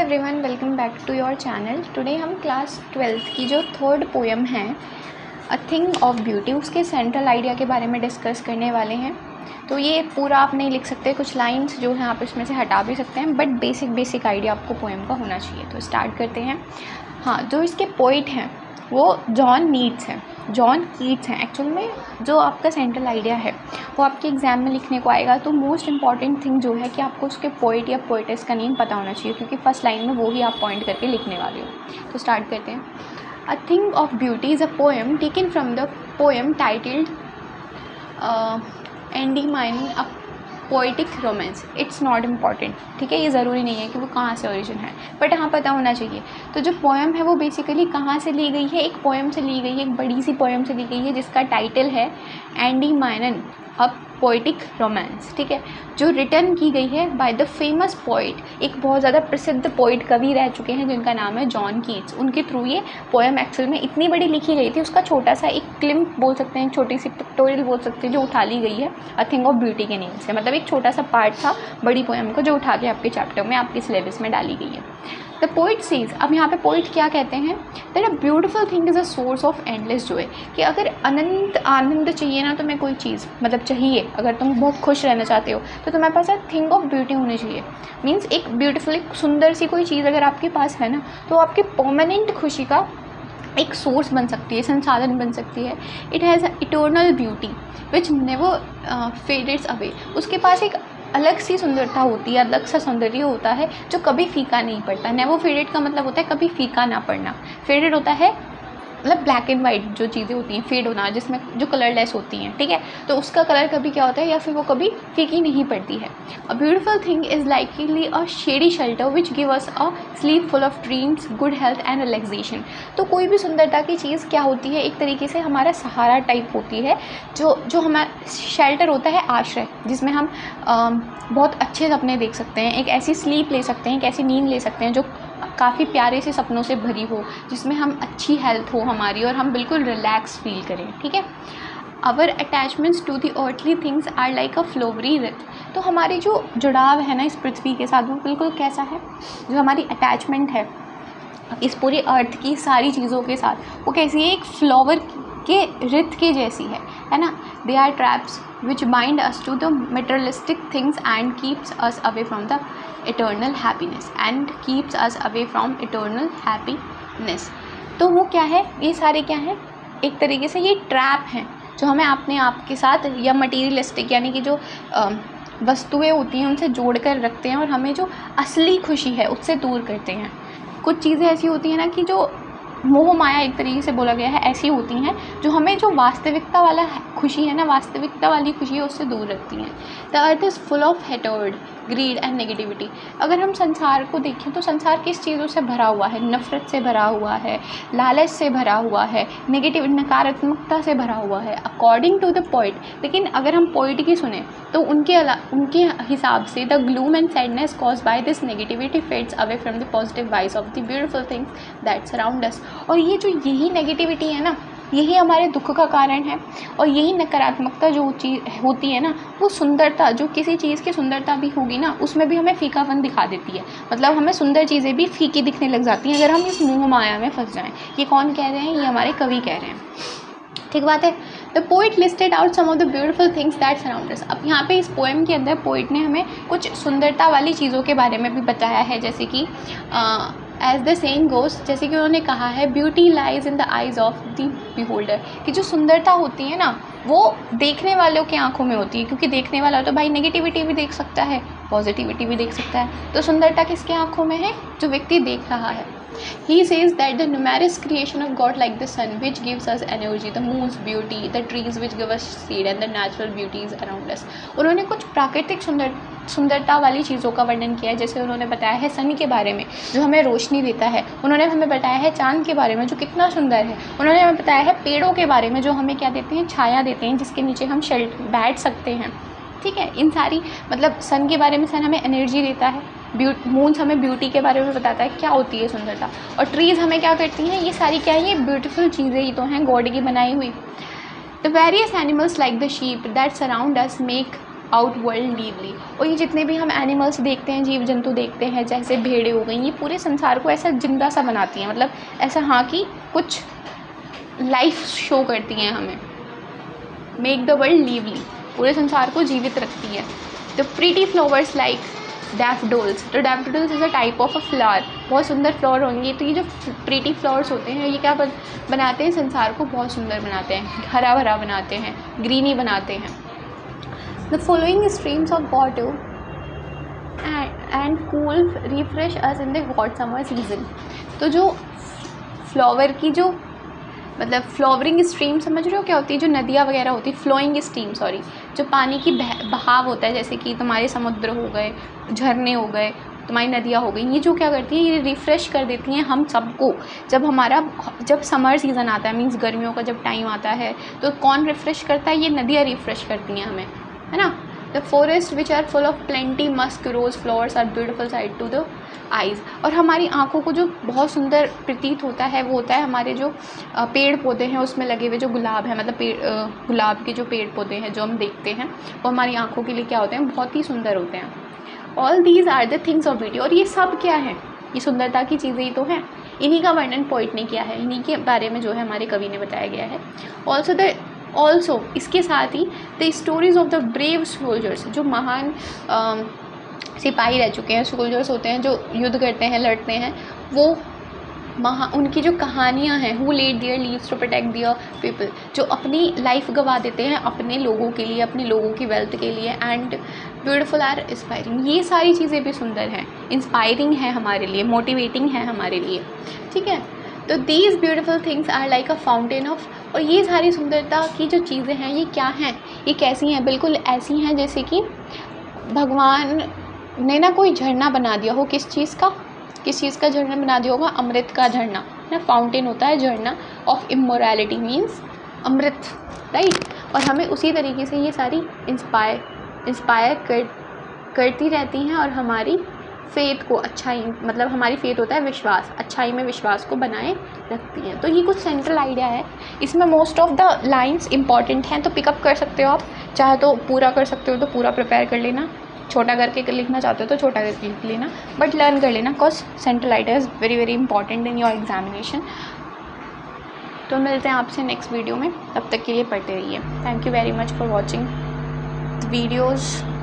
Everyone, welcome back to your channel. Today हम class 12th की जो थर्ड पोएम है अ थिंग ऑफ ब्यूटी, उसके सेंट्रल आइडिया के बारे में डिस्कस करने वाले हैं। तो ये पूरा आप नहीं लिख सकते, कुछ लाइंस जो हैं आप इसमें से हटा भी सकते हैं, बट बेसिक आइडिया आपको पोएम का होना चाहिए। तो स्टार्ट करते हैं। हाँ, जो इसके पोइट हैं वो जॉन कीट्स हैं। एक्चुअल में जो आपका सेंट्रल आइडिया है वो आपके एग्ज़ाम में लिखने को आएगा, तो मोस्ट इंपॉर्टेंट थिंग जो है कि आपको उसके पोइट या पोइटेस का नेम पता होना चाहिए, क्योंकि फर्स्ट लाइन में वो ही आप पॉइंट करके लिखने वाले हो। तो स्टार्ट करते हैं। A thing of beauty is a poem taken from the poem titled Endymion a poetic romance. It's not important, ठीक है, ये ज़रूरी नहीं है कि वो कहाँ से ओरिजिन है, बट हाँ पता होना चाहिए। तो जो पोएम है वो बेसिकली कहाँ से ली गई है, एक पोएम से ली गई है, एक बड़ी सी पोएम से ली गई है जिसका टाइटल है एंडीमाइन अ पोइटिक रोमांस, ठीक है, जो रिटर्न की गई है बाय द फेमस पोइट, एक बहुत ज़्यादा प्रसिद्ध पोइट कवि रह चुके हैं जिनका नाम है जॉन कीट्स। उनके थ्रू ये पोएम एक्चुअल में इतनी बड़ी लिखी गई थी, उसका छोटा सा एक क्लिप बोल सकते हैं, छोटी सी पिक्टोरियल बोल सकते हैं, जो उठा ली गई है अ थिंग ऑफ ब्यूटी के नेम से। मतलब एक छोटा सा पार्ट था बड़ी पोएम को जो उठा के आपके चैप्टर में, आपके सिलेबस में डाली गई है। द पोइट सीज, अब यहाँ पे पोइट क्या कहते हैं, that a beautiful thing is a source of endless Joy, कि अगर अनंत आनंद चाहिए ना तुम्हें, कोई चीज़ मतलब चाहिए, अगर तुम बहुत खुश रहना चाहते हो तो तुम्हारे पास एक थिंग ऑफ ब्यूटी होनी चाहिए। मीन्स एक ब्यूटीफुल, एक सुंदर सी कोई चीज़ अगर आपके पास है ना, तो आपकी परमानेंट खुशी का एक सोर्स बन सकती है, संसाधन बन सकती है। It has eternal beauty which never fades away, उसके पास एक अलग सी सुंदरता होती है, अलग सा सौंदर्य होता है जो कभी फीका नहीं पड़ता। नेवर फेडेड का मतलब होता है कभी फीका ना पड़ना। फेडेड होता है मतलब ब्लैक एंड वाइट जो चीज़ें होती हैं, फेड होना, जिसमें जो कलरलेस होती हैं, ठीक है, तो उसका कलर कभी क्या होता है, या फिर वो कभी फीकी नहीं पड़ती है। A beautiful thing is likely a shady shelter which give us a slip full of dreams, good health and relaxation. तो कोई भी सुंदरता की चीज़ क्या होती है, एक तरीके से हमारा सहारा टाइप होती है, जो हमारा शेल्टर होता है, आश्रय, जिसमें हम बहुत अच्छे सपने देख सकते हैं, एक ऐसी स्लीप ले सकते हैं, एक ऐसी नींद ले सकते हैं जो काफ़ी प्यारे से सपनों से भरी हो, जिसमें हम अच्छी हेल्थ हो हमारी और हम बिल्कुल रिलैक्स फील करें, ठीक है। Our attachments to the earthly things are like a flowery wreath, तो हमारी जो जुड़ाव है ना इस पृथ्वी के साथ, वो बिल्कुल कैसा है, जो हमारी अटैचमेंट है इस पूरी अर्थ की सारी चीज़ों के साथ, वो कैसी है, एक फ्लावर के रिथ के जैसी है ना। They are traps which bind us to the materialistic things and keeps us away from the eternal happiness तो वो क्या है, ये सारे क्या हैं, एक तरीके से ये ट्रैप हैं जो हमें अपने आप के साथ, या मटीरियलिस्टिक यानी कि जो वस्तुएं होती हैं उनसे जोड़ कर रखते हैं और हमें जो असली खुशी है उससे दूर करते हैं। कुछ चीज़ें ऐसी होती हैं ना कि जो मोह माया एक तरीके से बोला गया है, ऐसी होती हैं जो हमें जो वास्तविकता वाला खुशी है ना, वास्तविकता वाली खुशी है, उससे दूर रखती हैं। The earth is full of hatred grid and negativity. अगर हम संसार को देखें तो संसार किस चीज़ों से भरा हुआ है, नफ़रत से भरा हुआ है, लालच से भरा हुआ है, नेगेटिव नकारात्मकता से भरा हुआ है, अकॉर्डिंग टू द पोइट। लेकिन अगर हम पोइट की सुने तो उनके हिसाब से the gloom and sadness caused by this negativity fades away from the positive vibes of the beautiful things that surround us. और ये जो यही नेगेटिविटी है ना, यही हमारे दुख का कारण है, और यही नकारात्मकता जो चीज़ होती है ना, वो सुंदरता, जो किसी चीज़ की सुंदरता भी होगी ना, उसमें भी हमें फीकापन दिखा देती है। मतलब हमें सुंदर चीज़ें भी फीकी दिखने लग जाती हैं अगर हम इस मोह माया में फंस जाएं। ये कौन कह रहे हैं, ये हमारे कवि कह रहे हैं, ठीक बात है। The poet listed out some of the beautiful things that surround us. अब यहाँ पे इस पोएम के अंदर पोइट ने हमें कुछ सुंदरता वाली चीज़ों के बारे में भी बताया है, जैसे कि एज द सेइंग गोस, जैसे कि उन्होंने कहा है, beauty lies in the eyes of the beholder, कि जो सुंदरता होती है ना वो देखने वालों की आंखों में होती है, क्योंकि देखने वाला तो भाई नेगेटिविटी भी देख सकता है, पॉजिटिविटी भी देख सकता है, तो सुंदरता किसके आंखों में है, जो व्यक्ति देख रहा है। He says that the numerous creation of God like the sun which gives us energy, the moon's beauty, the trees which give us shade and the natural beauties around us। उन्होंने कुछ प्राकृतिक सुंदरता वाली चीज़ों का वर्णन किया है, जैसे उन्होंने बताया है सन के बारे में जो हमें रोशनी देता है, उन्होंने हमें बताया है चांद के बारे में जो कितना सुंदर है, उन्होंने हमें बताया है पेड़ों के बारे में जो हमें क्या देते हैं, छाया देते हैं, जिसके नीचे हम बैठ सकते हैं, ठीक है। इन सारी मतलब सन के बारे में, सन हमें एनर्जी देता है, मून्स हमें ब्यूटी के बारे में बताता है क्या होती है सुंदरता, और ट्रीज़ हमें क्या करती हैं, ये सारी क्या है, ये ब्यूटीफुल चीज़ें ही तो हैं गॉड की बनाई हुई। The various animals like the sheep that surround us make our world lively. और ये जितने भी हम एनिमल्स देखते हैं, जीव जंतु देखते हैं, जैसे भेड़ें हो गई, ये पूरे संसार को ऐसा जिंदा सा बनाती हैं, मतलब ऐसा हाँ कि कुछ लाइफ शो करती हैं हमें। मेक द वर्ल्ड लीवली, पूरे संसार को जीवित रखती है। The pretty flowers like daffodils, तो daffodils is a type of a flower, बहुत सुंदर फ्लावर होंगे। तो ये जो प्रीटी फ्लावर्स होते हैं ये क्या बनाते हैं, संसार को बहुत सुंदर बनाते हैं, हरा भरा बनाते हैं, ग्रीनी बनाते हैं। The following streams of water and cool refresh us in the hot summer season. तो जो फ्लावर की जो मतलब फ्लावरिंग स्ट्रीम समझ रहे हो क्या होती है, जो नदियाँ वगैरह होती है, फ्लोइंग स्ट्रीम सॉरी, जो पानी की बहाव होता है, जैसे कि तुम्हारे समुद्र हो गए, झरने हो गए, तुम्हारी नदियाँ हो गई, ये जो क्या करती हैं, ये रिफ़्रेश कर देती हैं हम सबको। जब समर सीज़न आता है, मीन्स गर्मियों का जब टाइम आता है, तो कौन रिफ़्रेश करता है, ये नदियाँ रिफ़्रेश करती हैं हमें, है ना। The forest which are full of plenty musk rose flowers are beautiful sight to the eyes. और हमारी आँखों को जो बहुत सुंदर प्रतीत होता है वो होता है हमारे जो पेड़ पौधे हैं उसमें लगे हुए जो गुलाब है, मतलब गुलाब के जो पेड़ पौधे हैं जो हम देखते हैं वो हमारी आँखों के लिए क्या होते हैं, बहुत ही सुंदर होते हैं। All these are the things of beauty. और ये सब क्या है, ये सुंदरता की चीज़ें ही तो हैं, इन्हीं का वर्णन पोइट ने किया है, इन्हीं के बारे में जो है हमारे कवि ने बताया गया है। ऑल्सो इसके साथ ही the stories of the brave soldiers, जो महान सिपाही रह चुके हैं, सोल्जर्स होते हैं जो युद्ध करते हैं, लड़ते हैं, वो उनकी जो कहानियाँ हैं, who led their lives to protect their people, जो अपनी लाइफ गंवा देते हैं अपने लोगों के लिए, अपने लोगों की वेल्थ के लिए। एंड ब्यूटीफुल आर इंस्पायरिंग, ये सारी चीज़ें भी सुंदर हैं, इंस्पायरिंग है हमारे लिए, मोटिवेटिंग है हमारे लिए, ठीक है। तो these beautiful things are like a fountain of, और ये सारी सुंदरता की जो चीज़ें हैं ये क्या हैं, ये कैसी हैं, बिल्कुल ऐसी हैं जैसे कि भगवान ने ना कोई झरना बना दिया हो, किस चीज़ का झरना बना दिया होगा, अमृत का झरना ना, फाउंटेन होता है झरना ऑफ इमोरैलिटी मीन्स अमृत, राइट। और हमें उसी तरीके से ये सारी इंस्पायर करती रहती हैं और हमारी फेथ को, अच्छाई मतलब हमारी फेथ होता है विश्वास, अच्छाई में विश्वास को बनाए रखती हैं। तो ये कुछ सेंट्रल आइडिया है, इसमें most of the lines important हैं, तो पिकअप कर सकते हो आप, चाहे तो पूरा कर सकते हो तो पूरा प्रिपेयर कर लेना, छोटा करके लिखना चाहते हो तो छोटा करके लिख लेना, बट लर्न कर लेना, because central idea is very very important in your examination. तो मिलते हैं आपसे नेक्स्ट वीडियो में, तब तक के लिए पढ़ते रहिए। Thank you very much for watching videos.